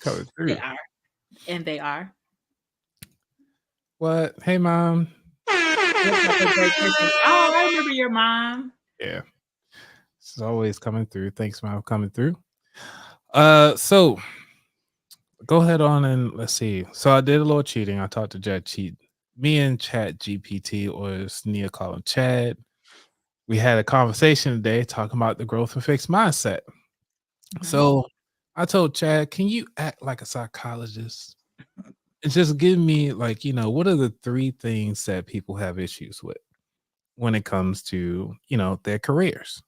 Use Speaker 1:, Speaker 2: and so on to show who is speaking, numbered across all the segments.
Speaker 1: coming
Speaker 2: They
Speaker 1: through.
Speaker 2: are. And they are.
Speaker 1: What? Hey, mom.
Speaker 2: Yep, have a great Christmas. Oh, I remember your mom.
Speaker 1: Yeah, it's always coming through. Thanks, mom, coming through. So go ahead on and let's see. So I did a little cheating. I talked to Chad Cheat. Me and Chat GPT, or as Nia call him, Chad. We had a conversation today talking about the growth and fixed mindset.
Speaker 2: Mhm.
Speaker 1: So I told Chad, can you act like a psychologist and just give me like, what are the three things that people have issues with when it comes to, their careers?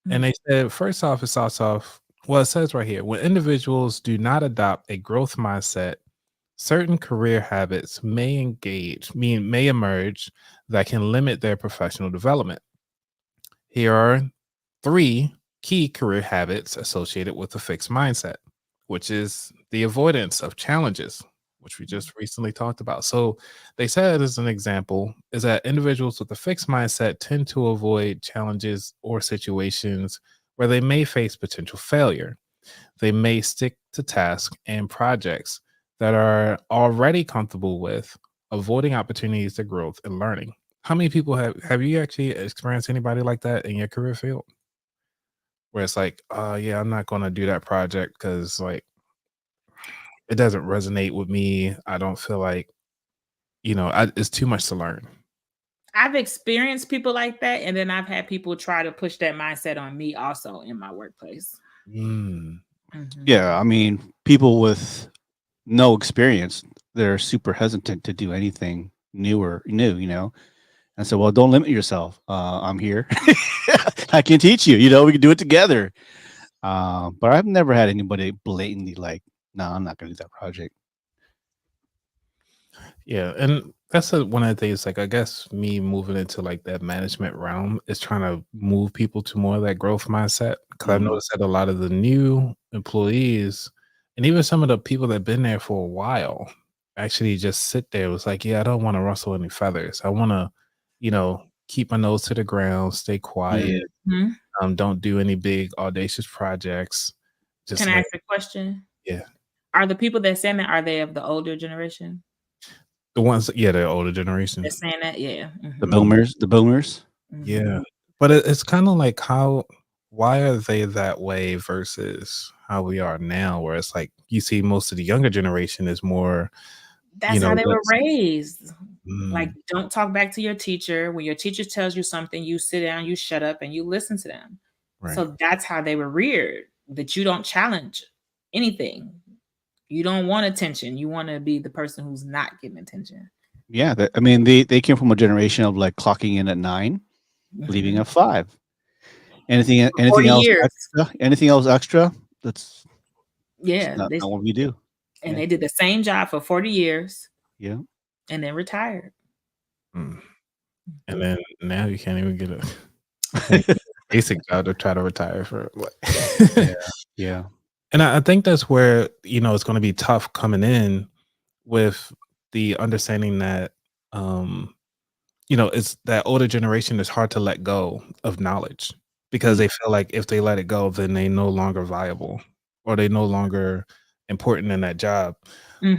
Speaker 1: And
Speaker 2: Mm.
Speaker 1: they said, first off, it starts off, well, it says right here, when individuals do not adopt a growth mindset, certain career habits may emerge that can limit their professional development. Here are three key career habits associated with a fixed mindset, which is the avoidance of challenges, which we just recently talked about. So they said, as an example, is that individuals with a fixed mindset tend to avoid challenges or situations where they may face potential failure. They may stick to tasks and projects that are already comfortable with, avoiding opportunities to growth and learning. How many people have you actually experienced anybody like that in your career field? Where it's like, yeah, I'm not gonna do that project because like it doesn't resonate with me. I don't feel like, it's too much to learn.
Speaker 2: I've experienced people like that, and then I've had people try to push that mindset on me also in my workplace.
Speaker 1: Mm,
Speaker 2: Mhm.
Speaker 3: Yeah, I mean, people with no experience, they're super hesitant to do anything new, And so, well, don't limit yourself. I'm here. I can teach you. We can do it together. But I've never had anybody blatantly like, no, I'm not going to do that project.
Speaker 1: yeah, and that's one of the things. Like, I guess me moving into like that management realm is trying to move people to more of that growth mindset. Because I've
Speaker 3: Mhm.
Speaker 1: noticed that a lot of the new employees, and even some of the people that've been there for a while, actually just sit there. It was like, yeah, I don't want to rustle any feathers. I want to, keep my nose to the ground, stay quiet.
Speaker 2: Mhm.
Speaker 1: Don't do any big audacious projects.
Speaker 2: Can
Speaker 1: Just
Speaker 2: I
Speaker 1: like,
Speaker 2: ask a question?
Speaker 1: yeah,
Speaker 2: Are the people that saying that, are they of the older generation
Speaker 1: the ones, yeah, the older generation.
Speaker 2: that's saying that? Yeah.
Speaker 3: The
Speaker 2: Mhm.
Speaker 1: Mhm.
Speaker 3: boomers, the boomers.
Speaker 1: Yeah,
Speaker 2: Mhm.
Speaker 1: but it's kind of like why are they that way versus how we are now, where it's like you see most of the younger generation is more,
Speaker 2: That's how they were
Speaker 1: let's
Speaker 2: raised. Like,
Speaker 1: mm,
Speaker 2: don't talk back to your teacher. When your teacher tells you something, you sit down, you shut up, and you listen to them.
Speaker 1: right.
Speaker 2: So that's how they were reared, that you don't challenge anything. You don't want attention. You want to be the person who's not getting attention.
Speaker 3: Yeah, I mean, they came from a generation of like clocking in at 9, leaving
Speaker 2: Mhm.
Speaker 3: at 5. Anything
Speaker 2: For
Speaker 3: anything
Speaker 2: 40
Speaker 3: else
Speaker 2: years.
Speaker 3: extra? Anything else extra? That's just
Speaker 2: Yeah.
Speaker 3: not what we do.
Speaker 2: And
Speaker 3: Yeah,
Speaker 2: they did the same job for 40 years
Speaker 3: yeah.
Speaker 2: and then retired.
Speaker 1: Mm. And
Speaker 2: Mhm.
Speaker 1: then now you can't even get a you can't even get a basic job to try to retire for what?
Speaker 3: Yeah, yeah.
Speaker 1: And I think that's where it's going to be tough coming in with the understanding that um it's that older generation is hard to let go of knowledge because
Speaker 3: Mm,
Speaker 1: they feel like if they let it go, then they no longer viable or they no longer important in that job.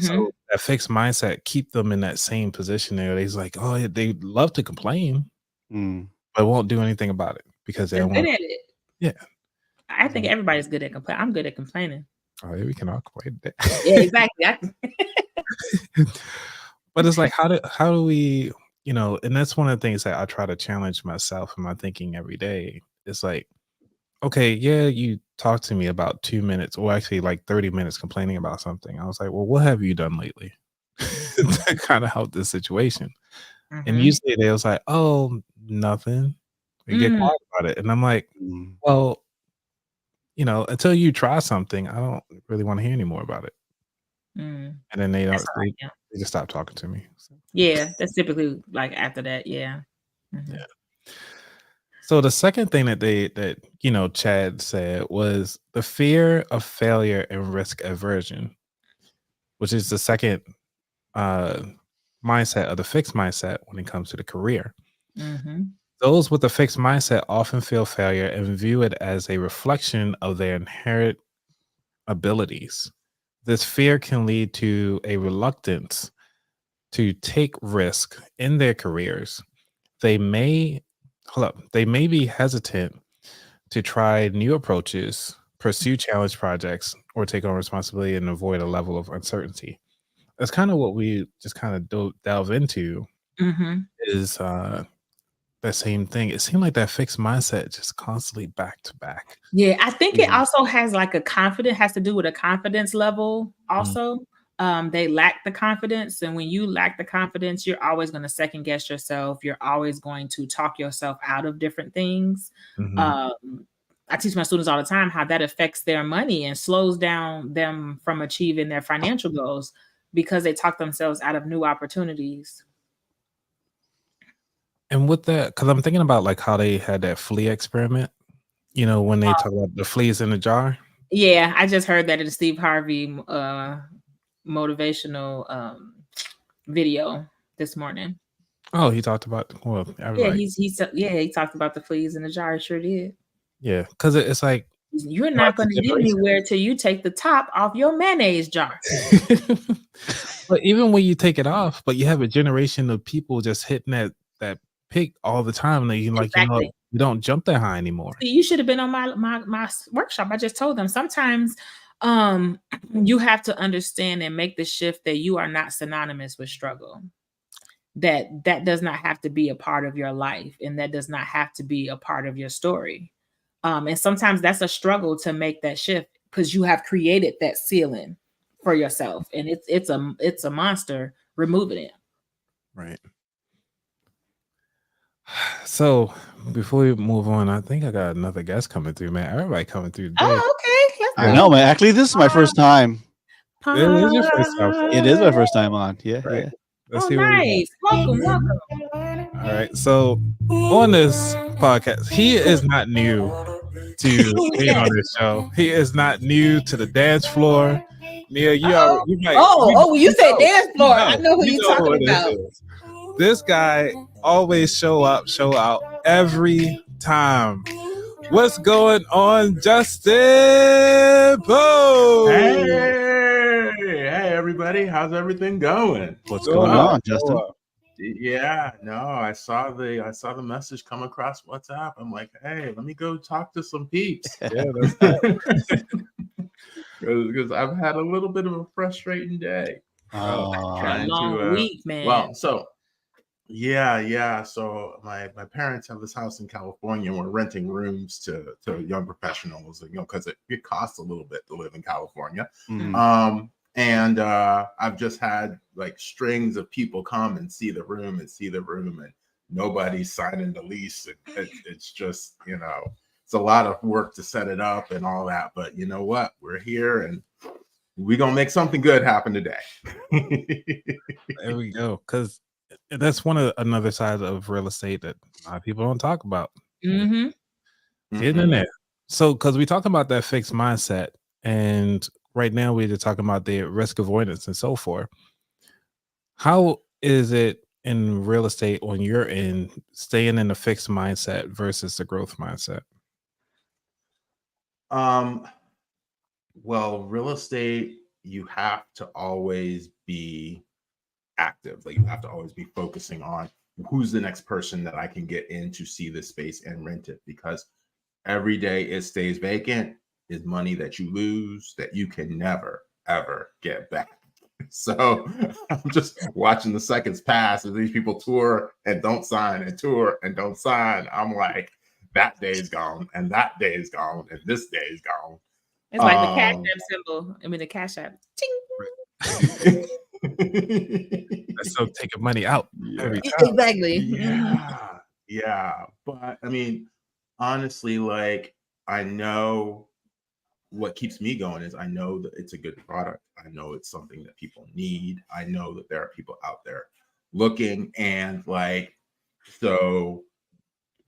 Speaker 1: So
Speaker 2: Mhm.
Speaker 1: that fixed mindset keep them in that same position there. They's like, oh, yeah, they love to complain,
Speaker 3: mm.
Speaker 1: but won't do anything about it because they
Speaker 2: They're
Speaker 1: don't
Speaker 2: good
Speaker 1: want.
Speaker 2: at it.
Speaker 1: Yeah,
Speaker 2: I think
Speaker 3: Yeah.
Speaker 2: everybody's good at complaining. I'm good at complaining.
Speaker 1: oh, yeah, we can all complain.
Speaker 2: Yeah, exactly.
Speaker 1: But it's like, how do we, and that's one of the things that I try to challenge myself in my thinking every day. It's like, okay, yeah, you talked to me about 2 minutes or actually like 30 minutes complaining about something. I was like, well, what have you done lately to kind of help this situation? And
Speaker 2: Mhm.
Speaker 1: usually they was like, oh, nothing. They get
Speaker 2: Mm.
Speaker 1: quiet about it. And I'm like,
Speaker 3: Mm.
Speaker 1: well, until you try something, I don't really want to hear any more about it.
Speaker 2: Mm.
Speaker 1: And then they
Speaker 2: That's
Speaker 1: don't,
Speaker 2: how
Speaker 1: they,
Speaker 2: I am.
Speaker 1: they just stop talking to me. So,
Speaker 2: Yeah, that's typically like after that. Yeah. Mhm.
Speaker 1: yeah. So the second thing that Chad said was the fear of failure and risk aversion, which is the second uh, mindset of the fixed mindset when it comes to the career.
Speaker 2: Mhm.
Speaker 1: Those with a fixed mindset often feel failure and view it as a reflection of their inherent abilities. This fear can lead to a reluctance to take risk in their careers. They may they may be hesitant to try new approaches, pursue challenge projects, or take on responsibility and avoid a level of uncertainty. That's kind of what we just kind of delve into
Speaker 2: Mm-hmm.
Speaker 1: is that same thing. It seemed like that fixed mindset just constantly back to back.
Speaker 2: Yeah, I think it
Speaker 3: Mhm.
Speaker 2: also has like has to do with a confidence level
Speaker 1: Mm.
Speaker 2: also. They lack the confidence, and when you lack the confidence, you're always going to second guess yourself. You're always going to talk yourself out of different things.
Speaker 1: Mhm.
Speaker 2: I teach my students all the time how that affects their money and slows down them from achieving their financial goals because they talk themselves out of new opportunities.
Speaker 1: And with that, because I'm thinking about like how they had that flea experiment, when they talk about the fleas in the jar.
Speaker 2: Yeah, I just heard that in Steve Harvey motivational video this morning.
Speaker 1: Oh, he talked about, well, I was
Speaker 2: Yeah,
Speaker 1: like,
Speaker 2: he talked about the fleas in the jar. Sure did.
Speaker 1: yeah, because it's like,
Speaker 2: You're not
Speaker 1: it's a
Speaker 2: going to get
Speaker 1: generation.
Speaker 2: anywhere till you take the top off your mayonnaise jar.
Speaker 1: But even when you take it off, but you have a generation of people just hitting that pick all the time, and you like,
Speaker 2: Exactly.
Speaker 1: you don't jump that high anymore.
Speaker 2: See, you should have been on my workshop. I just told them sometimes you have to understand and make the shift that you are not synonymous with struggle. That does not have to be a part of your life, and that does not have to be a part of your story. And sometimes that's a struggle to make that shift because you have created that ceiling for yourself, and it's a monster removing it.
Speaker 1: Right. So before we move on, I think I got another guest coming through, man. Everybody coming through today.
Speaker 2: Oh, okay. Let's
Speaker 3: I
Speaker 2: go.
Speaker 3: know, man. Actually, this is my first time.
Speaker 1: It is your first time.
Speaker 3: It is my first time on. Yeah,
Speaker 1: Right.
Speaker 3: yeah.
Speaker 1: Let's
Speaker 2: Oh,
Speaker 1: see what we got.
Speaker 2: nice. Welcome.
Speaker 1: All right. So on this podcast, he is not new to being on this show. He is not new to the dance floor. Nia, you might.
Speaker 2: When you say
Speaker 1: know,
Speaker 2: dance floor, I know who
Speaker 1: you
Speaker 2: you're
Speaker 1: know who
Speaker 2: talking
Speaker 1: this
Speaker 2: about.
Speaker 1: is. This guy always show out every time. What's going on, Justin? Boom!
Speaker 4: Hey, everybody, how's everything going?
Speaker 3: What's
Speaker 1: Go
Speaker 3: going
Speaker 1: up,
Speaker 3: on,
Speaker 1: go
Speaker 3: Justin?
Speaker 1: up.
Speaker 4: Yeah, no, I saw the message come across WhatsApp. I'm like, hey, let me go talk to some peeps.
Speaker 1: Yeah, that's that.
Speaker 4: Because I've had a little bit of a frustrating day. Trying
Speaker 2: Long week, man.
Speaker 4: Well, so yeah. So my parents have this house in California, and we're renting rooms to young professionals, because it costs a little bit to live in California.
Speaker 3: Mhm.
Speaker 4: And I've just had like strings of people come and see the room, and nobody's signing the lease. It's just, it's a lot of work to set it up and all that. But you know what? We're here, and we're gonna make something good happen today.
Speaker 1: There we go. Because that's another side of real estate that a lot of people don't talk about.
Speaker 2: Mm-hmm.
Speaker 1: Getting in there. So, because we talk about that fixed mindset, and right now we're just talking about the risk avoidance and so forth. How is it in real estate when you're staying in a fixed mindset versus the growth mindset?
Speaker 4: Well, real estate, you have to always be active. Like, you have to always be focusing on who's the next person that I can get in to see this space and rent it, because every day it stays vacant is money that you lose that you can never ever get back. So I'm just watching the seconds pass as these people tour and don't sign, and tour and don't sign. I'm like, that day is gone, and that day is gone, and this day is gone.
Speaker 2: It's like the cash app symbol. I mean, the cash app. Ting.
Speaker 1: That's still taking money out every time.
Speaker 2: Exactly.
Speaker 4: Yeah. But I mean, honestly, like, I know what keeps me going is I know that it's a good product. I know it's something that people need. I know that there are people out there looking, and like, so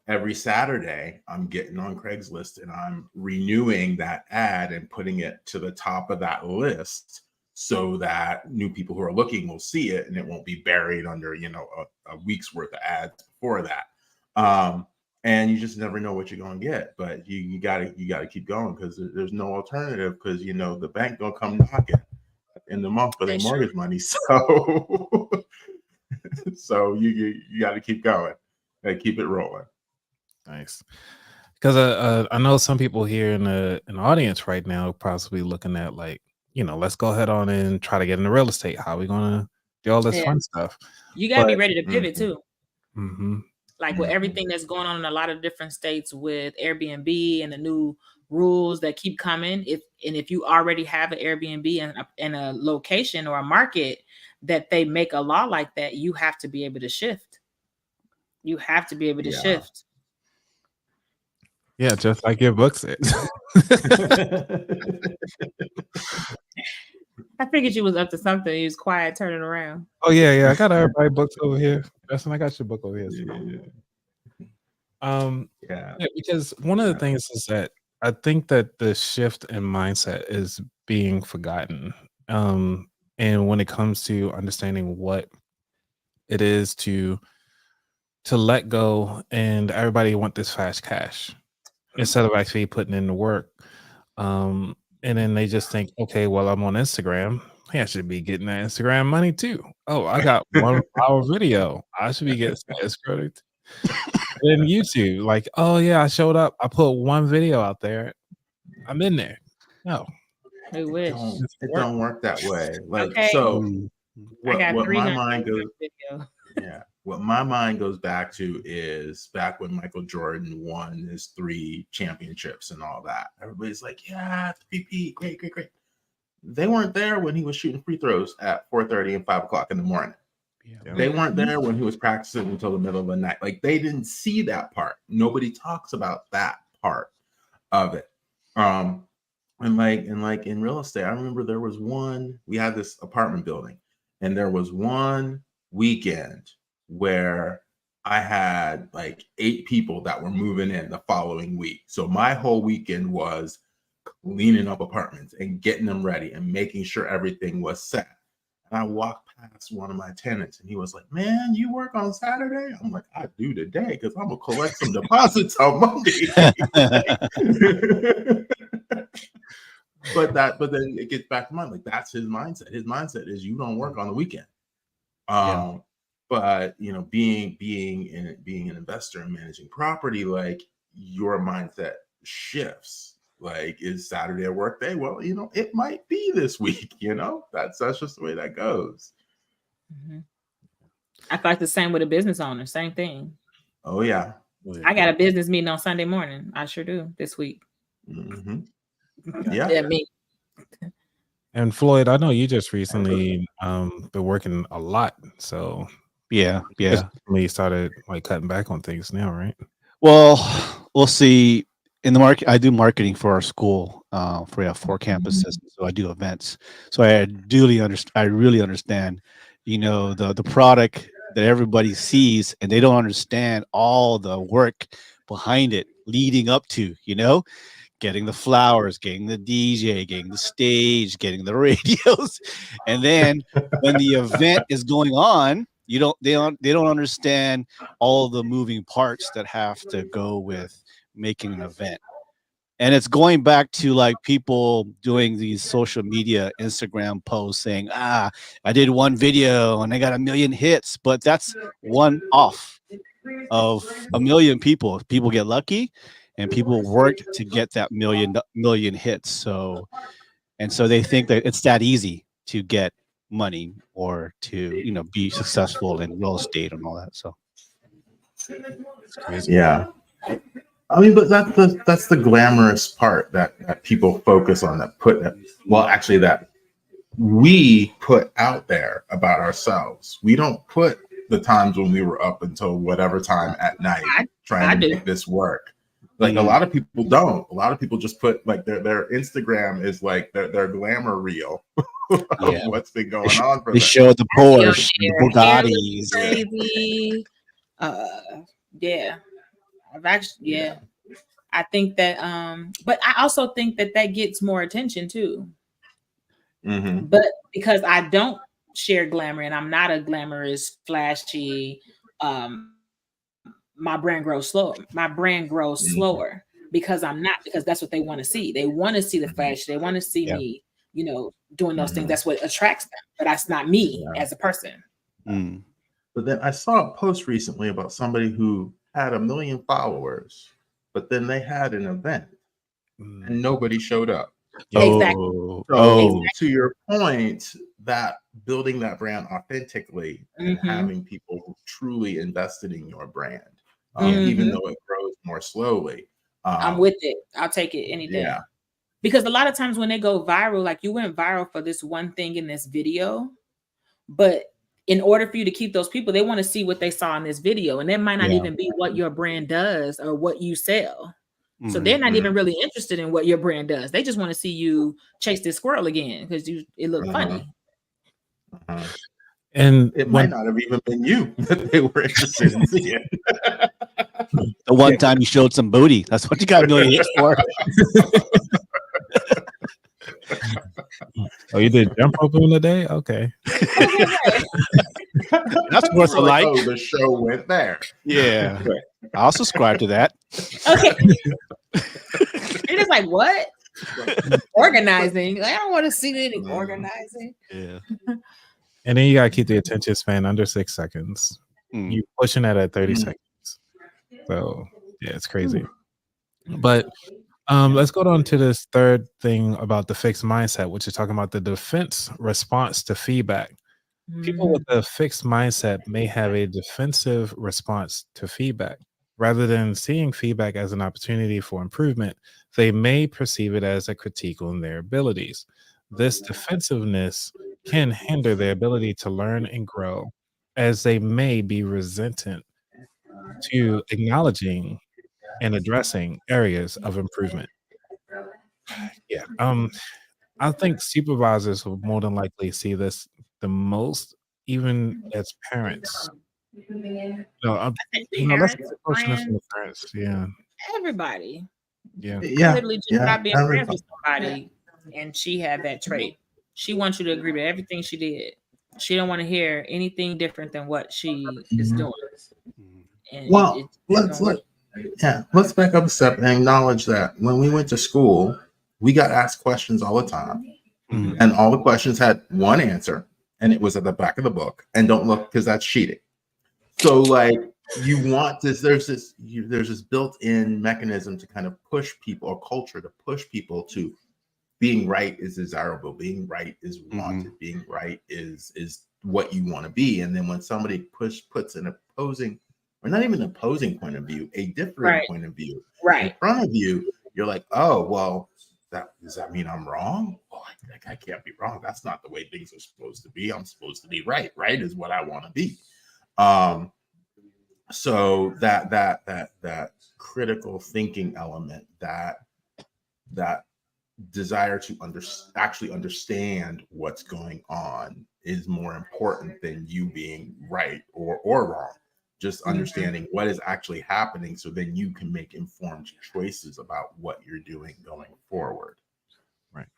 Speaker 4: every Saturday I'm getting on Craigslist and I'm renewing that ad and putting it to the top of that list so that new people who are looking will see it, and it won't be buried under, a week's worth of ads before that. And you just never know what you're going to get, but you gotta keep going, because there's no alternative, because the bank gonna come knocking. in the month for their
Speaker 2: They sure
Speaker 4: mortgage money. So so you got to keep going and keep it rolling.
Speaker 1: Nice. Because I know some people here in the audience right now possibly looking at like, let's go ahead on and try to get into real estate. How are we gonna do all this
Speaker 2: Yeah.
Speaker 1: fun stuff?
Speaker 2: You gotta be
Speaker 1: But
Speaker 2: ready to pivot too.
Speaker 1: mhm.
Speaker 2: Like with everything that's going on in a lot of different states with Airbnb and the new rules that keep coming. If you already have an Airbnb in a location or a market that they make a law like that, you have to be able to shift. You have to be able to
Speaker 4: Yeah.
Speaker 2: shift.
Speaker 1: Yeah, just like your book says.
Speaker 2: I figured you was up to something. You was quiet, turning around.
Speaker 1: Oh yeah. I got everybody books over here. Justin, I got your book over here.
Speaker 4: Yeah.
Speaker 1: Yeah, because one of the things is that I think that the shift in mindset is being forgotten. And when it comes to understanding what it is to let go, and everybody want this fast cash instead of actually putting in the work. And then they just think, okay, well, I'm on Instagram. Hey, I should be getting that Instagram money too. Oh, I got 1 hour video. I should be getting that credit. Then YouTube, like, oh yeah, I showed up. I put one video out there. I'm in there. No,
Speaker 2: I wish.
Speaker 4: It don't work that way. Like,
Speaker 2: Okay.
Speaker 4: so
Speaker 2: I got
Speaker 4: what my
Speaker 2: 300
Speaker 4: mind goes,
Speaker 2: video.
Speaker 4: yeah, what my mind goes back to is back when Michael Jordan won his 3 championships and all that. Everybody's like, yeah, PP, great. They weren't there when he was shooting free throws at 4:30 and 5 o'clock in the morning.
Speaker 3: Yeah.
Speaker 4: They weren't there when he was practicing until the middle of the night. Like, they didn't see that part. Nobody talks about that part of it. And like in real estate, I remember there was we had this apartment building, and there was one weekend where I had like 8 people that were moving in the following week. So my whole weekend was cleaning up apartments and getting them ready and making sure everything was set. And I walked past one of my tenants, and he was like, "Man, you work on Saturday?" I'm like, "I do today because I'm gonna collect some deposits on Monday." But then it gets back to mind. Like, that's his mindset. His mindset is you don't work on the weekend. But being an investor and managing property, like, your mindset shifts. Like, is Saturday a work day? Well, it might be this week. That's just the way that goes.
Speaker 2: I feel like the same with a business owner. Same thing.
Speaker 4: Oh yeah.
Speaker 2: I got a business meeting on Sunday morning. I sure do this week.
Speaker 4: Yeah.
Speaker 2: Me.
Speaker 1: And Floyd, I know you just recently been working a lot, so
Speaker 3: Yeah.
Speaker 1: we started like cutting back on things now, right?
Speaker 3: Well, we'll see. In the market, I do marketing for our school. We have 4 campuses, so I do events. So I really understand, the product that everybody sees, and they don't understand all the work behind it leading up to, getting the flowers, getting the DJ, getting the stage, getting the radios, and then when the event is going on, they don't understand all the moving parts that have to go with making an event. And it's going back to like people doing these social media Instagram posts saying, I did one video and I got 1 million hits, but that's one off of 1 million people. People get lucky, and people work to get that million hits. So they think that it's that easy to get money or to be successful in real estate and all that. So
Speaker 1: It's crazy.
Speaker 4: Yeah. I mean, but that's the glamorous part that people focus on, that we put out there about ourselves. We don't put the times when we were up until whatever time at night trying to make this work. Like, a lot of people don't. A lot of people just put like their Instagram is like their glamour reel of what's been going on for them.
Speaker 3: They show the Porsche, the Bugattis.
Speaker 2: Crazy. Yeah. I think that but I also think that gets more attention too. But because I don't share glamour and I'm not a glamorous, flashy, my brand grows slower because I'm not, because that's what they want to see. They want to see the flash. They want to see me, doing those things.
Speaker 4: Mhm.
Speaker 2: That's what attracts them. But that's not me
Speaker 4: Yeah.
Speaker 2: as a person.
Speaker 3: Mm.
Speaker 4: But then I saw a post recently about somebody who had 1 million followers, but then they had an event and nobody showed up.
Speaker 2: Exactly.
Speaker 3: Oh,
Speaker 4: So to your point, that building that brand authentically and
Speaker 2: Mhm.
Speaker 4: having people truly invested in your brand,
Speaker 2: Mhm.
Speaker 4: even though it grows more slowly.
Speaker 2: I'm with it. I'll take it any day.
Speaker 4: Yeah.
Speaker 2: Because a lot of times when they go viral, like you went viral for this one thing in this video, but in order for you to keep those people, they want to see what they saw in this video. And that might not
Speaker 3: Yeah.
Speaker 2: even be what your brand does or what you sell. So
Speaker 3: Mhm.
Speaker 2: they're not
Speaker 4: Mhm.
Speaker 2: even really interested in what your brand does. They just want to see you chase this squirrel again because it looked funny.
Speaker 4: Uh-huh.
Speaker 1: And
Speaker 4: It might not have even been you that they were interested in seeing.
Speaker 3: The one time you showed some booty, that's what you got 1 million hits for.
Speaker 1: Oh, you did jump rope in the day? Okay.
Speaker 3: That's worth
Speaker 4: We're
Speaker 3: a
Speaker 4: like,
Speaker 3: like.
Speaker 4: oh, the show went there.
Speaker 3: Yeah, I'll subscribe to that.
Speaker 2: Okay. You're just like, what? Organizing. Like, I don't want to see any organizing.
Speaker 3: Yeah.
Speaker 1: And then you gotta keep the attention span under 6 seconds.
Speaker 3: Mm.
Speaker 1: You pushing that at 30
Speaker 4: Mm.
Speaker 1: seconds. So yeah, it's crazy. But let's go on to this third thing about the fixed mindset, which is talking about the defense response to feedback. People with a fixed mindset may have a defensive response to feedback. Rather than seeing feedback as an opportunity for improvement, they may perceive it as a critique on their abilities. This defensiveness can hinder their ability to learn and grow, as they may be resistant to acknowledging and addressing areas of improvement. Yeah. I think supervisors will more than likely see this the most, even as parents. No, let's
Speaker 2: Parents,
Speaker 1: get a question from the
Speaker 2: friends,
Speaker 1: parents. Yeah.
Speaker 2: everybody.
Speaker 1: Yeah.
Speaker 2: I
Speaker 4: Yeah.
Speaker 2: literally just
Speaker 4: Yeah.
Speaker 2: stopped being friends with somebody, and she had that trait. She wants you to agree with everything she did. She don't want to hear anything different than what she is doing. And
Speaker 4: Well,
Speaker 2: don't work.
Speaker 4: let's back up a step and acknowledge that when we went to school, we got asked questions all the time,
Speaker 3: Mhm.
Speaker 4: and all the questions had one answer, and it was at the back of the book. And don't look because that's cheating. So, like, you want this. There's this built-in mechanism to kind of push people, or culture to push people to being right is desirable, being right is wanted, being right is what you want to be. And then when somebody puts an opposing, or not even opposing point of view, a differing point of view in front of you, you're like, oh, well, does that mean I'm wrong? Oh, I can't be wrong. That's not the way things are supposed to be. I'm supposed to be right. Right is what I want to be. So that critical thinking element, that desire to actually understand what's going on, is more important than you being right or wrong. Just understanding what is actually happening, so then you can make informed choices about what you're doing going forward.
Speaker 1: Right.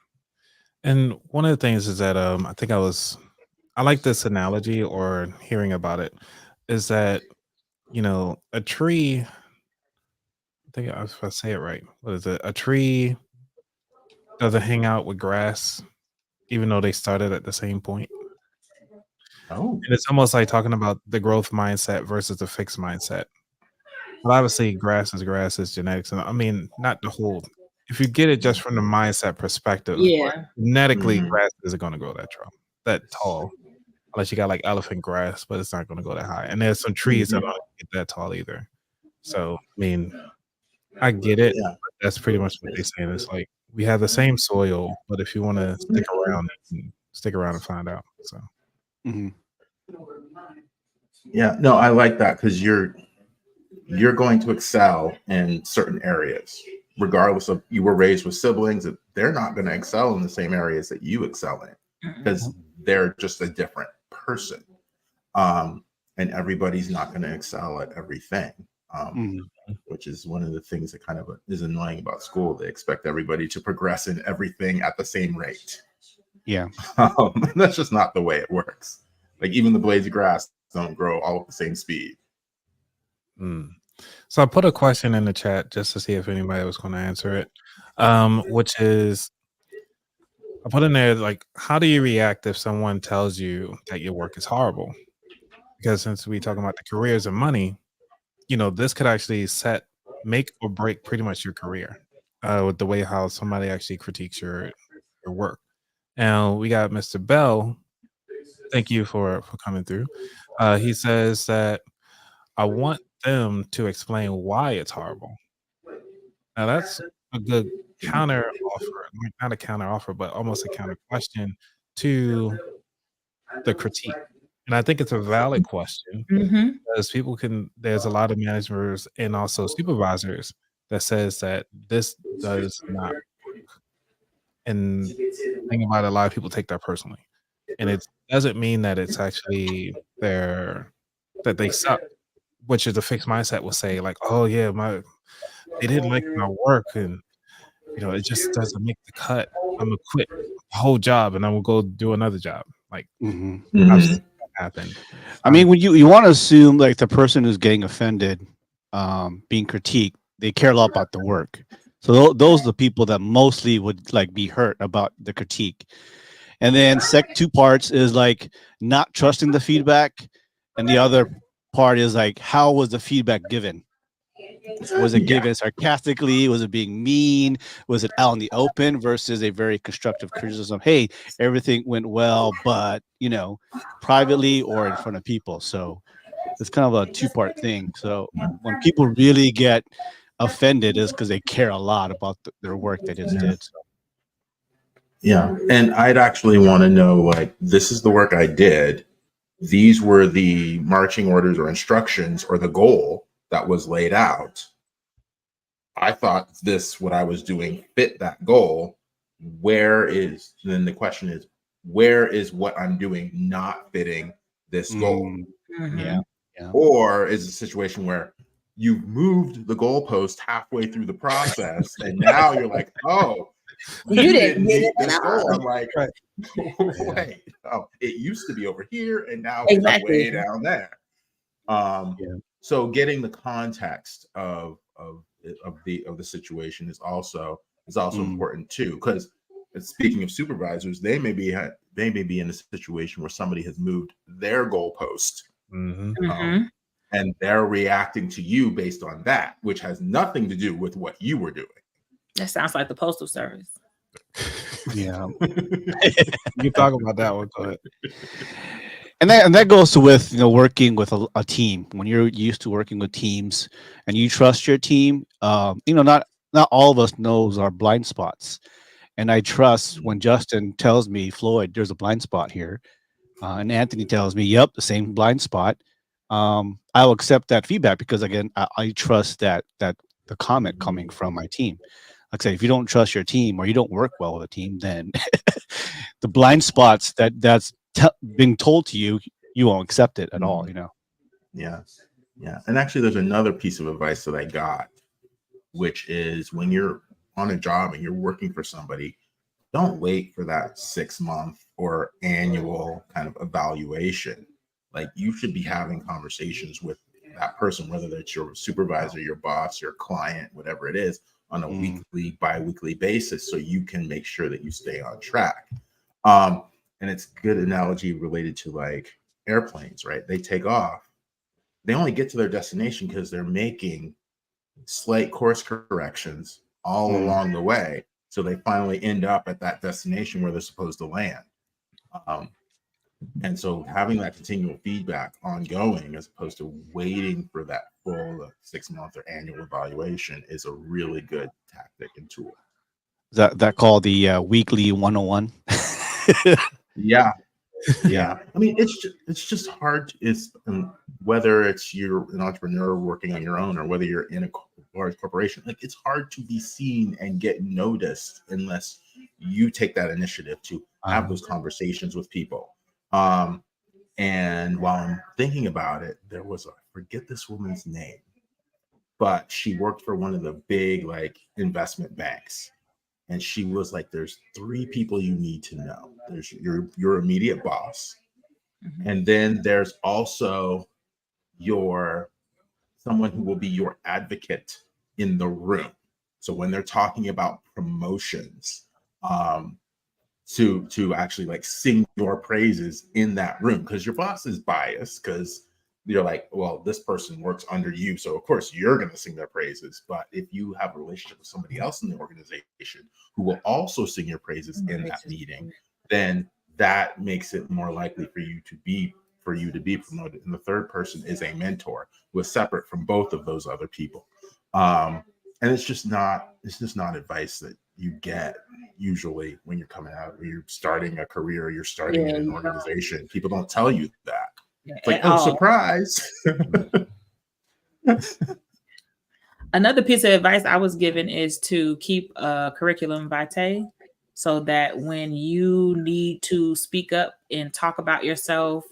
Speaker 1: And one of the things is that I like this analogy, or hearing about it, is that a tree. I think if I say it right, what is it? A tree doesn't hang out with grass, even though they started at the same point.
Speaker 4: Oh,
Speaker 1: And it's almost like talking about the growth mindset versus the fixed mindset. But obviously, grass is genetics, and I mean, not the whole. If you get it just from the mindset perspective, genetically, grass isn't going to grow that tall, unless you got like elephant grass, but it's not going to go that high. And there's some trees that don't get that tall either. So, I mean, I get it.
Speaker 4: Yeah.
Speaker 1: But that's pretty much what they're saying. It's like we have the same soil, but if you want to stick around, you can stick around and find out. So,
Speaker 4: yeah, no, I like that, because you're going to excel in certain areas, regardless of, you were raised with siblings, that they're not going to excel in the same areas that you excel in, because they're just a different person. And everybody's not going to excel at everything, which is one of the things that kind of is annoying about school. They expect everybody to progress in everything at the same rate.
Speaker 3: Yeah.
Speaker 4: That's just not the way it works. Like, even the blades of grass don't grow all at the same speed.
Speaker 1: So I put a question in the chat just to see if anybody was going to answer it, which is, I put in there like, how do you react if someone tells you that your work is horrible? Because since we talking about the careers and money, this could actually make or break pretty much your career with the way how somebody actually critiques your work. And we got Mr. Bell. Thank you for coming through. He says that I want them to explain why it's horrible. Now that's a good counter offer, like not a counter offer, but almost a counter question to the critique. And I think it's a valid question
Speaker 2: Mm-hmm.
Speaker 1: because there's a lot of managers and also supervisors that says that this does not work. And the thing about it, a lot of people take that personally. And it doesn't mean that it's actually that they suck, which is a fixed mindset will say, like, oh yeah, they didn't like my work and it just doesn't make the cut. I'm gonna quit the whole job and I will go do another job. Like
Speaker 3: Mhm.
Speaker 1: I've
Speaker 4: Mhm.
Speaker 1: seen that happen.
Speaker 3: I mean, when you want to assume like the person who's getting offended, being critiqued, they care a lot about the work. So those are the people that mostly would like be hurt about the critique. And then two parts is like not trusting the feedback, and the other part is like how was the feedback given? Was it
Speaker 4: Yeah.
Speaker 3: given sarcastically? Was it being mean? Was it out in the open versus a very constructive criticism? Hey, everything went well, but privately or in front of people. So it's kind of a two-part thing. So when people really get offended is because they care a lot about their work they just did. So.
Speaker 4: Yeah. And I'd actually want to know, like, this is the work I did. These were the marching orders or instructions or the goal that was laid out. I thought what I was doing fit that goal. Then the question is, where is what I'm doing not fitting this goal?
Speaker 2: Mm-hmm.
Speaker 3: Yeah. Yeah.
Speaker 4: Or is it a situation where you've moved the goalpost halfway through the process and now you're like, oh, you didn't meet this goal. I'm like,
Speaker 1: Right.
Speaker 4: wait, it used to be over here and now
Speaker 2: Exactly.
Speaker 4: it's way down there.
Speaker 3: Yeah.
Speaker 4: So getting the context of the situation is also important too, because speaking of supervisors, they may be in a situation where somebody has moved their goalpost,
Speaker 1: Mhm.
Speaker 2: Mm-hmm.
Speaker 4: and they're reacting to you based on that, which has nothing to do with what you were doing.
Speaker 2: That sounds like the postal service.
Speaker 3: Yeah.
Speaker 1: You talk about that one. Go ahead.
Speaker 3: And that goes with working with a team. When you're used to working with teams and you trust your team, not all of us knows our blind spots. And I trust when Justin tells me, Floyd, there's a blind spot here, and Anthony tells me, yep, the same blind spot. I'll accept that feedback because again, I trust that the comment coming from my team. Like I say, if you don't trust your team or you don't work well with a team, then the blind spots that's being told to you, you won't accept it at all.
Speaker 4: Yeah. And actually, there's another piece of advice that I got, which is when you're on a job and you're working for somebody, don't wait for that 6-month or annual kind of evaluation. Like, you should be having conversations with that person, whether it's your supervisor, your boss, your client, whatever it is, on a weekly, bi-weekly basis, so you can make sure that you stay on track. And it's a good analogy related to like airplanes, right? They take off. They only get to their destination because they're making slight course corrections all along the way. So they finally end up at that destination where they're supposed to land. And so having that continual feedback ongoing, as opposed to waiting for that full 6-month or annual evaluation, is a really good tactic and tool.
Speaker 3: That called the weekly 101.
Speaker 4: Yeah. Yeah. I mean, it's just hard. Whether it's you're an entrepreneur working on your own or whether you're in a large corporation, like, it's hard to be seen and get noticed unless you take that initiative to have those conversations with people. And while I'm thinking about it, I forget this woman's name, but she worked for one of the big like investment banks. And she was like, there's 3 people you need to know. There's your immediate boss.
Speaker 2: Mm-hmm.
Speaker 4: And then there's also someone who will be your advocate in the room. So when they're talking about promotions, to actually like sing your praises in that room, because your boss is biased, because you're like, well, this person works under you, so of course you're going to sing their praises. But if you have a relationship with somebody else in the organization who will also sing your praises in that meeting, then that makes it more likely for you to be promoted. And the third person is a mentor who is separate from both of those other people. And it's just not advice that you get usually when you're coming out, or you're starting a career, you're starting in an organization. People don't tell you that. It's like, oh, surprise.
Speaker 2: Another piece of advice I was given is to keep a curriculum vitae, so that when you need to speak up and talk about yourself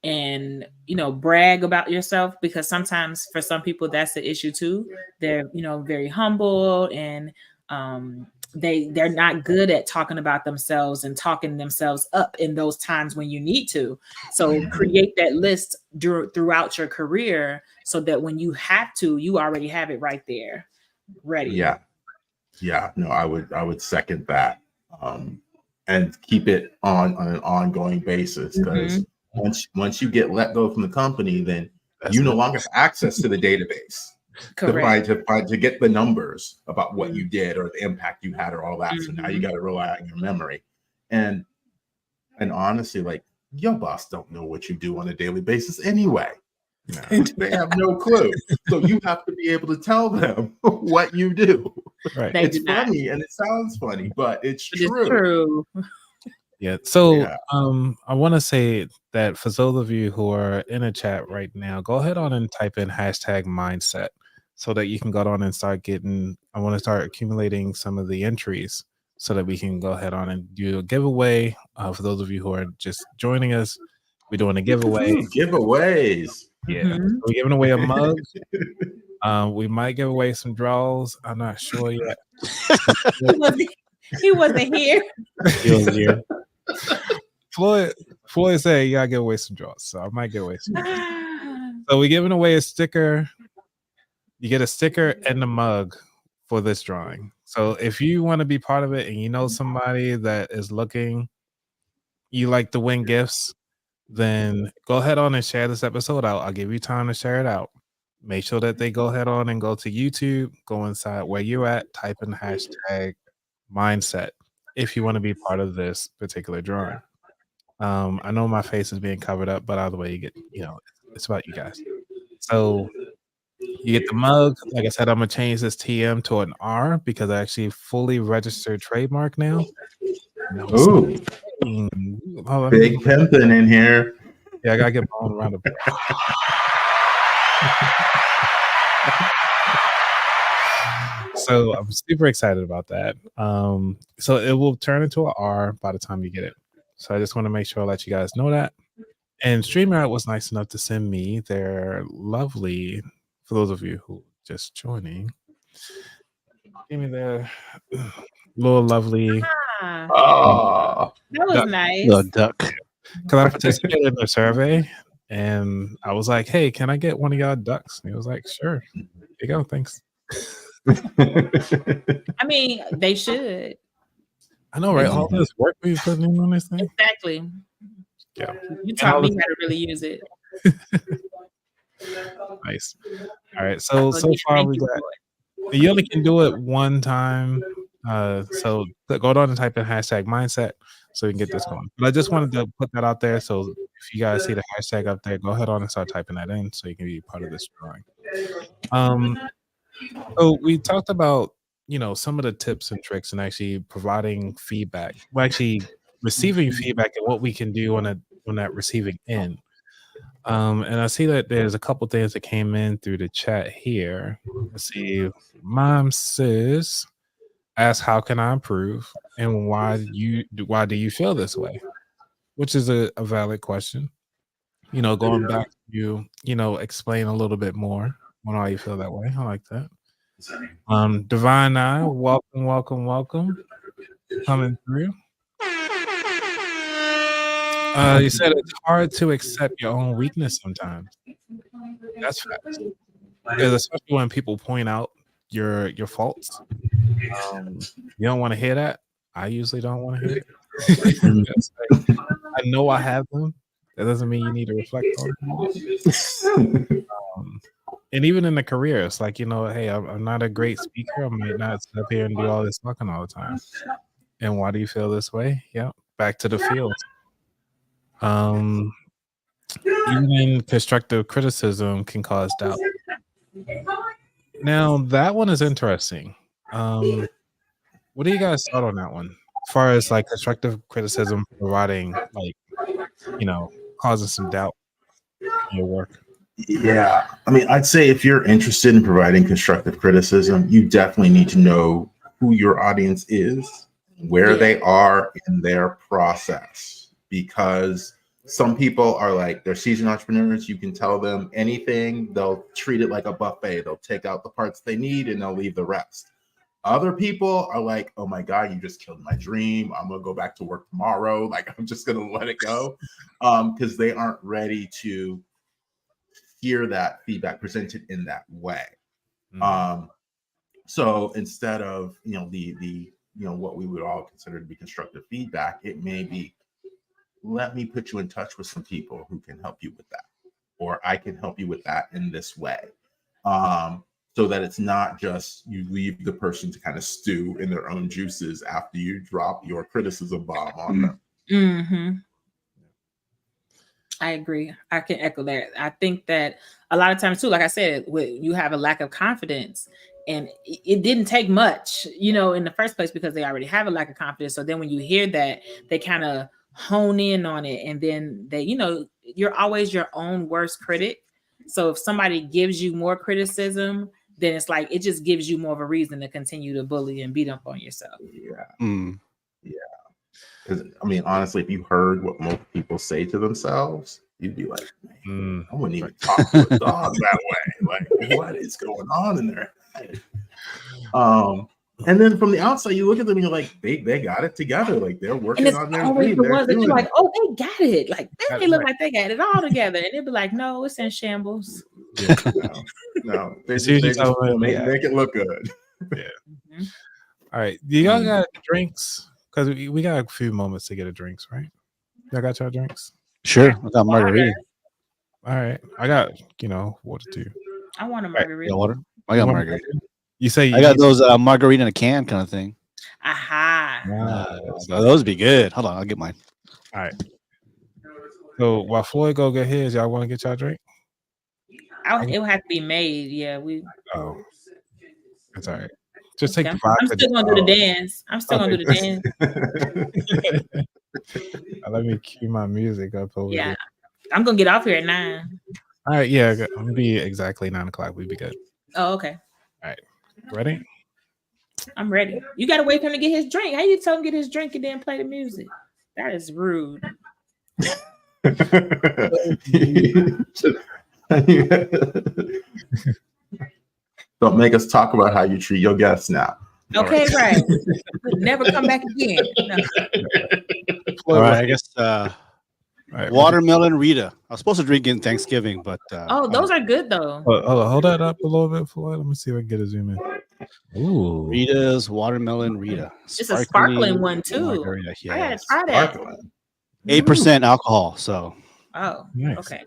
Speaker 2: and, you know, brag about yourself, because sometimes for some people that's the issue too. They're, you know, very humble, and they're not good at talking about themselves and talking themselves up in those times when you need to. So create that list throughout your career, so that when you have to, you already have it right there ready.
Speaker 4: Yeah, no, I would second that. And keep it on an ongoing basis, because once you get let go from the company, then you no longer have access to the database to get the numbers about what you did or the impact you had or all that. So now you got to rely on your memory. And honestly, like, your boss don't know what you do on a daily basis anyway. No. They have no clue. So you have to be able to tell them what you do.
Speaker 1: Right.
Speaker 4: It's funny and it sounds funny, but it's true.
Speaker 2: It's true.
Speaker 1: Yeah. So I want to say that for those of you who are in a chat right now, go ahead on and type in #mindset, so that you can go on and start getting, I want to start accumulating some of the entries, so that we can go ahead on and do a giveaway. For those of you who are just joining us, we're doing a giveaway.
Speaker 4: Giveaways.
Speaker 1: Yeah. We're giving away a mug. We might give away some draws. I'm not sure yet.
Speaker 2: He wasn't here.
Speaker 1: He was here. Floyd said, "Yeah, I give away some draws, so I might give away some." So we're giving away a sticker. You get a sticker and a mug for this drawing. So if you want to be part of it, and you know somebody that is looking, you like to win gifts, then go ahead on and share this episode out. I'll give you time to share it out. Make sure that they go ahead on and go to YouTube, go inside where you're at, type in #mindset if you want to be part of this particular drawing. I know my face is being covered up, but either way, you get, it's about you guys. So you get the mug. Like I said, I'm gonna change this TM to an R, because I actually fully registered trademark now.
Speaker 4: Ooh, big pimping in here.
Speaker 1: Yeah, I gotta get my own round of applause. So I'm super excited about that. So it will turn into an R by the time you get it. So I just want to make sure I let you guys know that. And StreamYard was nice enough to send me their lovely, for those of you who just joining, give me their little lovely.
Speaker 2: That was nice.
Speaker 3: The duck.
Speaker 1: Because I participated in the survey, and I was like, "Hey, can I get one of y'all ducks?" And he was like, "Sure. Here you go. Thanks."
Speaker 2: I mean, they should.
Speaker 1: I know, right? All this work we putting in on this thing.
Speaker 2: Exactly.
Speaker 1: Yeah.
Speaker 2: You taught me how to really use it.
Speaker 1: Nice. All right. So far we got. You only can do it one time. So go on and type in #mindset so you can get this going. But I just wanted to put that out there. So if you guys see the hashtag up there, go ahead on and start typing that in so you can be part of this drawing. So we talked about, some of the tips and tricks and actually providing feedback. Well, actually receiving feedback and what we can do on that receiving end. And I see that there's a couple things that came in through the chat here. Let's see. Mom says, ask how can I improve, and why do you feel this way? Which is a valid question. Going back to explain a little bit more on why you feel that way. I like that. Divine Eye, welcome. Coming through. You said it's hard to accept your own weakness sometimes. That's facts. Because especially when people point out your faults. You don't want to hear that. I usually don't want to hear it. It's like, I know I have them. That doesn't mean you need to reflect on them. And even in the career, it's like, hey, I'm not a great speaker. I might not sit up here and do all this talking all the time. And why do you feel this way? Yeah, back to the field. Even constructive criticism can cause doubt. Now, that one is interesting. What do you guys thought on that one? As far as like constructive criticism providing, like, causing some doubt in your work.
Speaker 4: Yeah. I mean, I'd say if you're interested in providing constructive criticism, you definitely need to know who your audience is, where they are in their process, because some people are like, they're seasoned entrepreneurs. You can tell them anything. They'll treat it like a buffet. They'll take out the parts they need and they'll leave the rest. Other people are like, oh my God, you just killed my dream. I'm going to go back to work tomorrow. Like, I'm just going to let it go. Because they aren't ready to hear that feedback presented in that way. So instead of, the what we would all consider to be constructive feedback, it may be, let me put you in touch with some people who can help you with that, or I can help you with that in this way. So that it's not just you leave the person to kind of stew in their own juices after you drop your criticism bomb on them.
Speaker 2: Mm-hmm. I agree. I can echo that. I think that a lot of times too, like I said, you have a lack of confidence, and it didn't take much, in the first place, because they already have a lack of confidence. So then when you hear that, they kind of hone in on it, and then they, you're always your own worst critic. So if somebody gives you more criticism, then it's like it just gives you more of a reason to continue to bully and beat up on yourself.
Speaker 4: Yeah. Yeah. Because I mean, honestly, if you heard what most people say to themselves, you'd be like, man, I wouldn't even talk to a dog that way. Like, what is going on in their head? And then from the outside, you look at them and you're like, they got it together. Like, they're working on their dream.
Speaker 2: The ones that you're like, oh, they got it. Like, they look like they got it all together. And they'll be like, no, it's in shambles.
Speaker 4: Yeah, no. They just make it look good.
Speaker 1: Yeah. Mm-hmm. All right. Do y'all got drinks? Because we got a few moments to get a drinks, right? Y'all got your drinks?
Speaker 3: Sure. I got margarita.
Speaker 1: All right. I got, water too.
Speaker 2: I want a margarita.
Speaker 3: Yeah, water. I got margarita.
Speaker 1: You say
Speaker 3: I got those margarita in a can kind of thing.
Speaker 2: Aha.
Speaker 3: Those would be good. Hold on, I'll get mine.
Speaker 1: All right. So while Floyd go get his, y'all want to get y'all drink?
Speaker 2: It would have to be made. Yeah,
Speaker 1: Oh, that's all right. Just take the
Speaker 2: vodka. I'm still gonna do the dance. Gonna do the
Speaker 1: dance. Let me cue my music up over here.
Speaker 2: I'm gonna get off here at 9.
Speaker 1: All right, yeah, I'm gonna be exactly 9 o'clock. We'll be good.
Speaker 2: Oh, okay.
Speaker 1: All right, ready?
Speaker 2: I'm ready. You gotta wait for him to get his drink. How you tell him to get his drink and then play the music? That is rude.
Speaker 4: Don't make us talk about how you treat your guests now.
Speaker 2: Okay, right. Never come back again. No.
Speaker 3: All right, I guess watermelon Rita. I was supposed to drink in Thanksgiving, but
Speaker 2: those are good though.
Speaker 1: Hold that up a little bit, Floyd. Let me see if I can get a zoom in. Ooh,
Speaker 3: Rita's watermelon Rita.
Speaker 2: It's a sparkling one too.
Speaker 3: Yeah.
Speaker 2: I gotta try that.
Speaker 3: 8% alcohol. So.
Speaker 2: Oh, nice. Okay.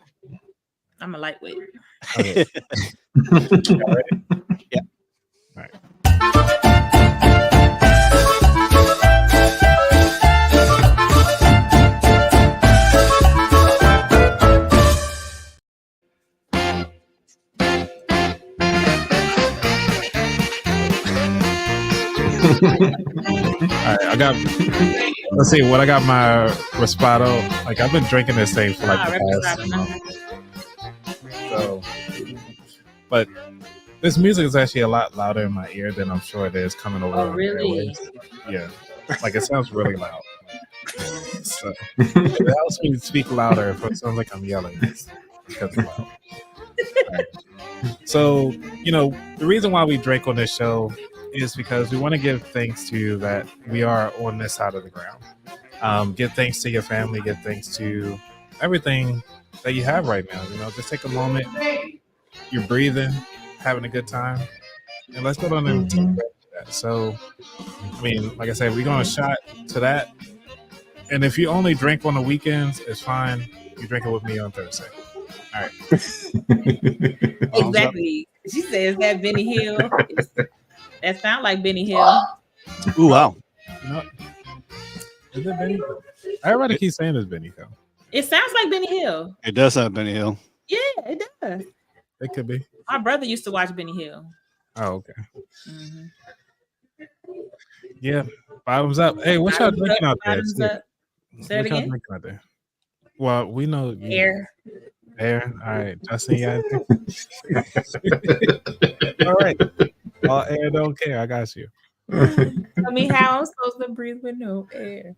Speaker 2: I'm a lightweight.
Speaker 1: Okay.
Speaker 3: Yeah.
Speaker 1: All right. All right, let's see what I got. My Respado. Like, I've been drinking this thing for like the past month. So, but this music is actually a lot louder in my ear than I'm sure it is coming over.
Speaker 2: Oh, really?
Speaker 1: Yeah, like it sounds really loud. So it helps me speak louder if it sounds like I'm yelling. It's because it's loud. Right. So, the reason why we drink on this show is because we want to give thanks to that we are on this side of the ground. Give thanks to your family, give thanks to everything that you have right now. Just take a moment. You're breathing, having a good time, and let's go on and take that. So, I mean, like I said, we're going to shot to that, And if you only drink on the weekends, it's fine. You drink it with me on Thursday. All right.
Speaker 2: Exactly. She says that Benny Hill. That sound like Benny Hill.
Speaker 3: Ooh, wow.
Speaker 1: You know, is it Benny Hill? Everybody keeps saying it's Benny Hill.
Speaker 2: It sounds like Benny Hill.
Speaker 3: It does have Benny Hill.
Speaker 2: Yeah, it does.
Speaker 1: It could be.
Speaker 2: My brother used to watch Benny Hill.
Speaker 1: Oh, okay.
Speaker 2: Mm-hmm.
Speaker 1: Yeah. Bottoms up. Hey, what y'all drinking out there?
Speaker 2: Bottoms up. Say it
Speaker 1: What y'all
Speaker 2: again.
Speaker 1: drinking out there? Well, we know
Speaker 2: Air.
Speaker 1: Air. All right. Justin, you got anything? All right. All air don't care. I got you.
Speaker 2: Tell me how I'm supposed to breathe with no air.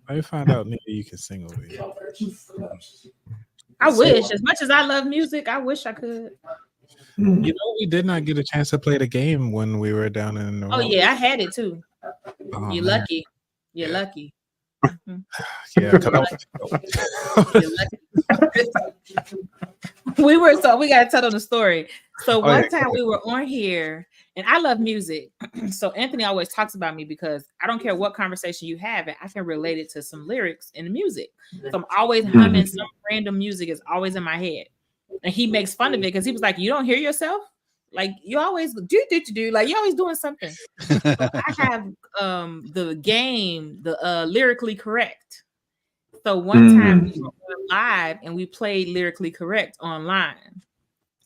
Speaker 1: Let me find out maybe you can sing over here.
Speaker 2: I wish. As much as I love music, I wish I could.
Speaker 1: You know, we did not get a chance to play the game when we were down in the
Speaker 2: Oh, yeah, I had it too.
Speaker 1: Oh,
Speaker 2: You're
Speaker 1: man.
Speaker 2: lucky. You're lucky.
Speaker 1: Yeah, because
Speaker 2: You're lucky. We gotta tell them the story. So one time we were on here, and I love music. So Anthony always talks about me because I don't care what conversation you have, and I can relate it to some lyrics in the music. So I'm always humming some random music is always in my head. And he makes fun of it because he was like, "You don't hear yourself? Like you always do like you're always doing something." So I have the game, the lyrically correct. So one time we were on live and we played lyrically correct online,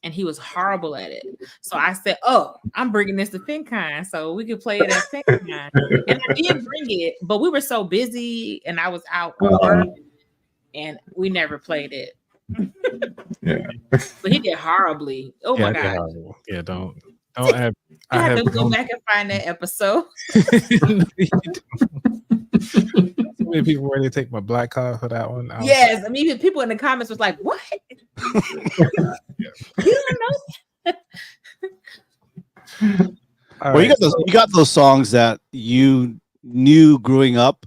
Speaker 2: and he was horrible at it. So I said, "Oh, I'm bringing this to FinCon so we could play it at FinCon." And I did bring it, but we were so busy and I was out at work, and we never played it.
Speaker 4: Yeah,
Speaker 2: But he did horribly. Oh my god!
Speaker 1: Yeah, don't have.
Speaker 2: I have to go back and find that episode.
Speaker 1: So many people ready to take my black card for that one.
Speaker 2: Yes, I mean, even people in the comments was like, "What? You don't know?"
Speaker 3: Well, right. You got those songs that you knew growing up,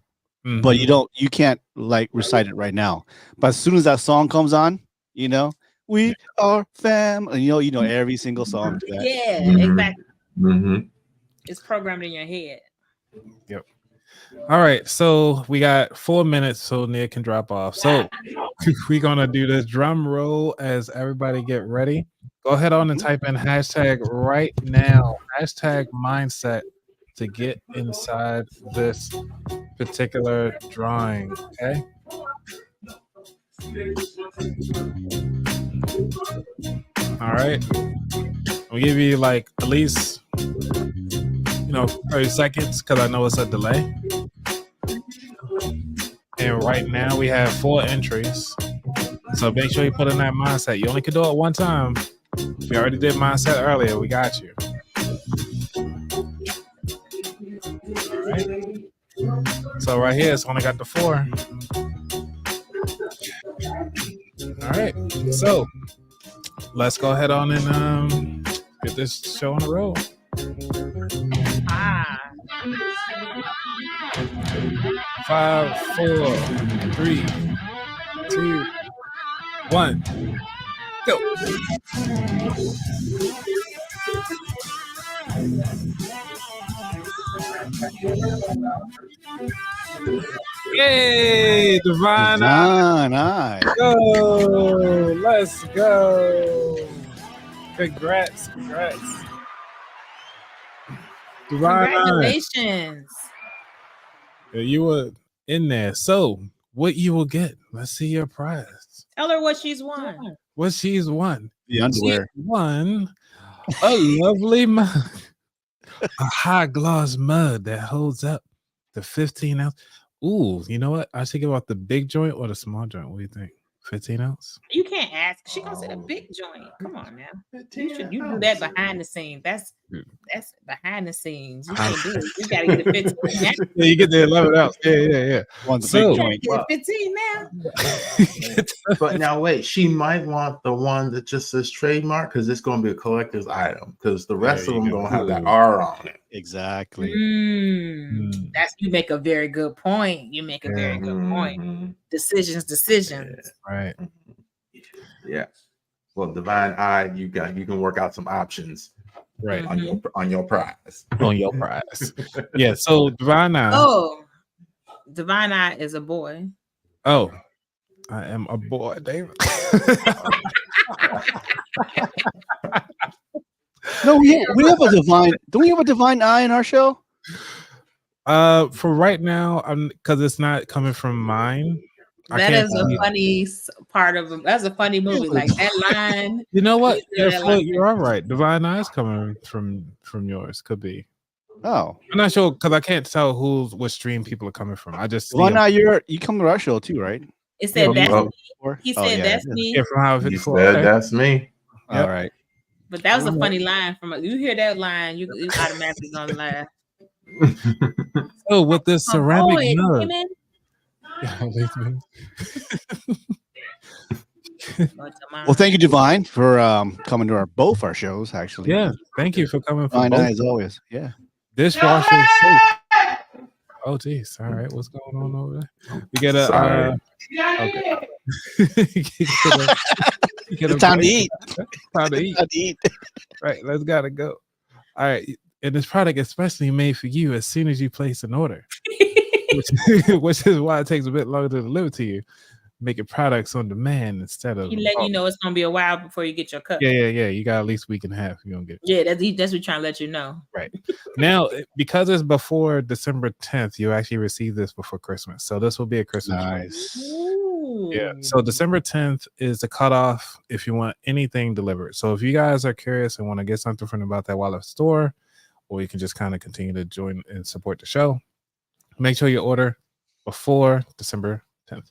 Speaker 3: but you can't like recite it right now. But as soon as that song comes on, you know, we are fam, and you know every single song. To that.
Speaker 2: Yeah, exactly. It's programmed in your head.
Speaker 1: Yep. All right, so we got 4 minutes so Nia can drop off. So we're gonna do this drum roll as everybody get ready. Go ahead on and type in hashtag right now, hashtag mindset to get inside this particular drawing. Okay. All right. I'll give you like at least 30 seconds because I know it's a delay. And right now we have 4 entries. So make sure you put in that mindset. You only can do it one time. We already did mindset earlier. We got you. Right. So right here, it's only got the 4. All right. So let's go ahead on and get this show on the road. 5, 4, 3, 2, 1, go. Yay, Divine Eye. Go. Let's go. Congrats.
Speaker 2: Congratulations.
Speaker 1: You were in there. So what you will get? Let's see your prize.
Speaker 2: Tell her what she's won.
Speaker 1: What she's won.
Speaker 3: The underwear.
Speaker 1: She won a lovely mug. A high gloss mug that holds up the 15 ounce. Ooh, you know what? I should give out the big joint or the small joint. What do you think? 15 ounce?
Speaker 2: You can't ask. She gonna say the big joint. Come on now. You do that behind the scenes. That's behind the scenes. You can't do it. You gotta get a 15 now.
Speaker 1: Yeah, you get the 11 ounce. Yeah.
Speaker 2: So you get a 15 now.
Speaker 4: But now wait, she might want the one that just says trademark because it's gonna be a collector's item because the rest of them gonna have that R on it.
Speaker 3: Exactly.
Speaker 2: That's you make a very good point. You make a very good point. Decisions.
Speaker 4: Yeah.
Speaker 1: Right.
Speaker 4: Yeah. Well, Divine Eye, you can work out some options.
Speaker 1: Right.
Speaker 4: on your prize.
Speaker 1: On your prize. Yeah. So Divine Eye.
Speaker 2: Oh, Divine Eye is a boy.
Speaker 1: Oh, I am a boy, David.
Speaker 3: No, we have a divine. Don't we have a divine eye in our show?
Speaker 1: For right now, because it's not coming from mine.
Speaker 2: That is a funny part of it. That's a funny movie. Like that line.
Speaker 1: You know what?
Speaker 2: Yeah,
Speaker 1: Yeah, Floyd, you're all right. Divine Eyes coming from yours. Could be.
Speaker 3: Oh,
Speaker 1: I'm not sure because I can't tell what stream people are coming from. I just see
Speaker 3: Divine
Speaker 1: them.
Speaker 3: Eye, you come to our show too, right?
Speaker 2: It said
Speaker 1: Yeah,
Speaker 2: that's
Speaker 1: oh,
Speaker 2: me. He
Speaker 3: Oh,
Speaker 2: said
Speaker 3: yeah,
Speaker 2: that's
Speaker 3: it is.
Speaker 2: me.
Speaker 1: Yeah, from How
Speaker 4: He
Speaker 1: 54.
Speaker 4: said,
Speaker 1: Okay.
Speaker 4: that's me.
Speaker 1: Yep.
Speaker 3: All right.
Speaker 2: But that was a funny line from you hear that line, you automatically gonna laugh.
Speaker 1: So with this ceramic mug.
Speaker 2: women.
Speaker 3: Well, thank you, Divine, for coming to both our shows. Actually,
Speaker 1: Yeah, thank you for coming. For
Speaker 3: Divine
Speaker 1: both.
Speaker 3: Eye as always. Yeah.
Speaker 1: Dishwasher is safe. Oh geez, all right, what's going on over there? We get a
Speaker 4: Sorry.
Speaker 1: okay.
Speaker 3: It's time to eat.
Speaker 1: Time to eat.
Speaker 3: Time to eat.
Speaker 1: Right, let's gotta go. All right, and this product especially made for you as soon as you place an order, which is why it takes a bit longer to deliver to you. Making products on demand instead of
Speaker 2: he letting you know it's gonna be a while before you get your cup.
Speaker 1: Yeah. You got at least a week and a half. You're gonna get it.
Speaker 2: Yeah, that's what he's trying to let you know.
Speaker 1: Right. Now, because it's before December 10th, you actually receive this before Christmas. So this will be a Christmas.
Speaker 3: Nice.
Speaker 1: Yeah. So December 10th is the cutoff if you want anything delivered. So if you guys are curious and want to get something from About That Wallet store, or you can just kind of continue to join and support the show, make sure you order before December 10th.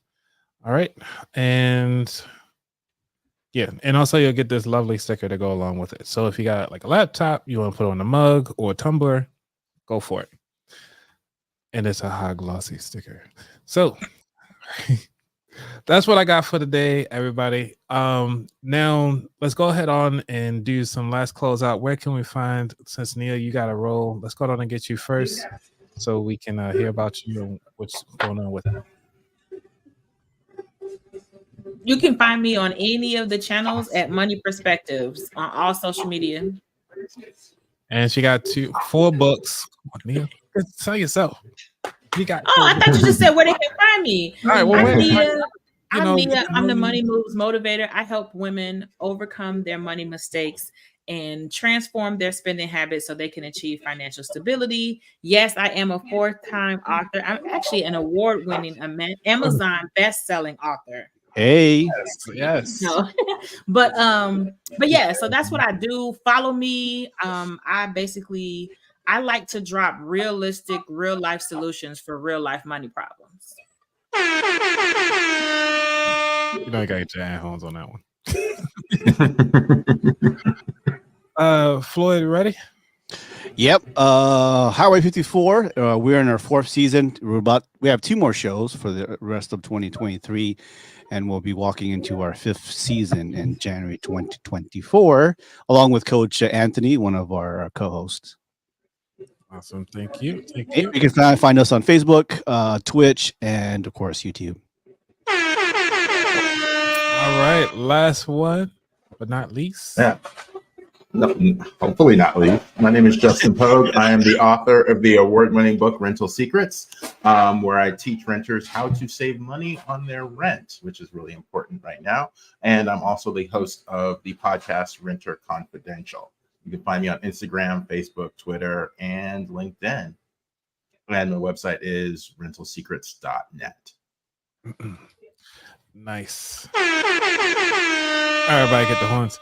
Speaker 1: All right. And yeah, and also you'll get this lovely sticker to go along with it. So if you got like a laptop, you want to put on a mug or a tumbler, go for it. And it's a high glossy sticker. So that's what I got for today, everybody. Now let's go ahead on and do some last closeout. Where can we find, since Neil, you got a roll, let's go on and get you first so we can hear about you and what's going on with it.
Speaker 2: You can find me on any of the channels at Money Perspectives on all social media.
Speaker 1: And she got 4 books. Neil, tell yourself. You got.
Speaker 2: Oh, I thought you just said where they can find me.
Speaker 1: All right, well,
Speaker 2: I'm Mia.
Speaker 1: I'm
Speaker 2: Mia. I'm the Money Moves Motivator. I help women overcome their money mistakes and transform their spending habits so they can achieve financial stability. Yes, I am a 4-time author. I'm actually an award-winning Amazon best-selling author.
Speaker 3: Hey.
Speaker 1: Yes.
Speaker 2: No. but yeah, so that's what I do. Follow me. I like to drop realistic, real life solutions for real life money problems.
Speaker 1: You know, you gotta get your headphones on that one. Floyd, ready?
Speaker 3: Yep. Highway 54. We're in our 4th season. We have 2 more shows for the rest of 2023, and we'll be walking into our 5th season in January 2024, along with Coach Anthony, one of our co-hosts.
Speaker 1: Awesome. Thank you. Thank you.
Speaker 3: You can find us on Facebook, Twitch, and of course YouTube.
Speaker 1: All right, last one, but not least.
Speaker 4: Yeah. No, hopefully not least. My name is Justin Pogue. I am the author of the award-winning book Rental Secrets, where I teach renters how to save money on their rent, which is really important right now. And I'm also the host of the podcast Renter Confidential. You can find me on Instagram, Facebook, Twitter, and LinkedIn. And my website is rentalsecrets.net.
Speaker 1: Nice. All right, everybody, get the horns.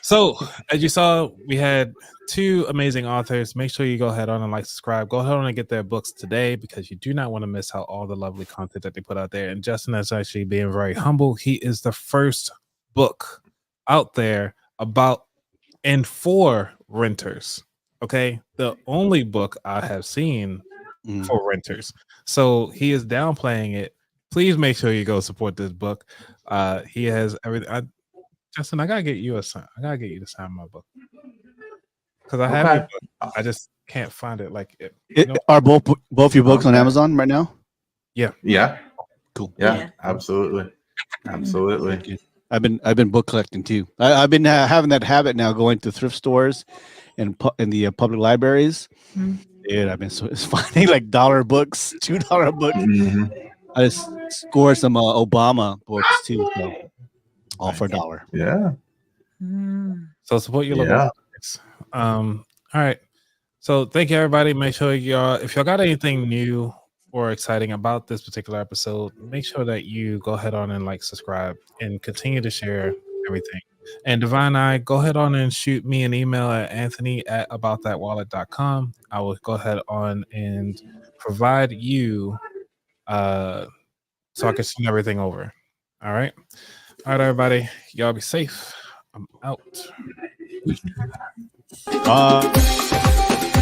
Speaker 1: So, as you saw, we had 2 amazing authors. Make sure you go ahead on and subscribe. Go ahead on and get their books today because you do not want to miss out all the lovely content that they put out there. And Justin is actually being very humble. He is the first book out there about and for renters. Okay, the only book I have seen for renters. So he is downplaying it. Please make sure you go support this book. He has everything. Justin, I gotta get you to sign my book because I have your book. I just can't find it.
Speaker 3: Are both your books on Amazon right now?
Speaker 4: Yeah.
Speaker 3: Cool.
Speaker 4: Yeah. Absolutely.
Speaker 3: I've been book collecting too. I've been having that habit now, going to thrift stores in the public libraries.
Speaker 2: Mhm.
Speaker 3: Dude, I've been finding like $1 books, $2 books.
Speaker 4: Mhm.
Speaker 3: I just scored some Obama books too, so all for $1.
Speaker 4: Yeah.
Speaker 2: Mm.
Speaker 1: So support your local
Speaker 4: Yeah.
Speaker 1: libraries. All right. So thank you, everybody. Make sure y'all, if y'all got anything new or exciting about this particular episode, make sure that you go ahead on and like, subscribe, and continue to share everything. And Divine Eye, go ahead on and shoot me an email at anthony@aboutthatwallet.com. I will go ahead on and provide you so I can send everything over. All right. All right, everybody. Y'all be safe. I'm out.
Speaker 3: Bye.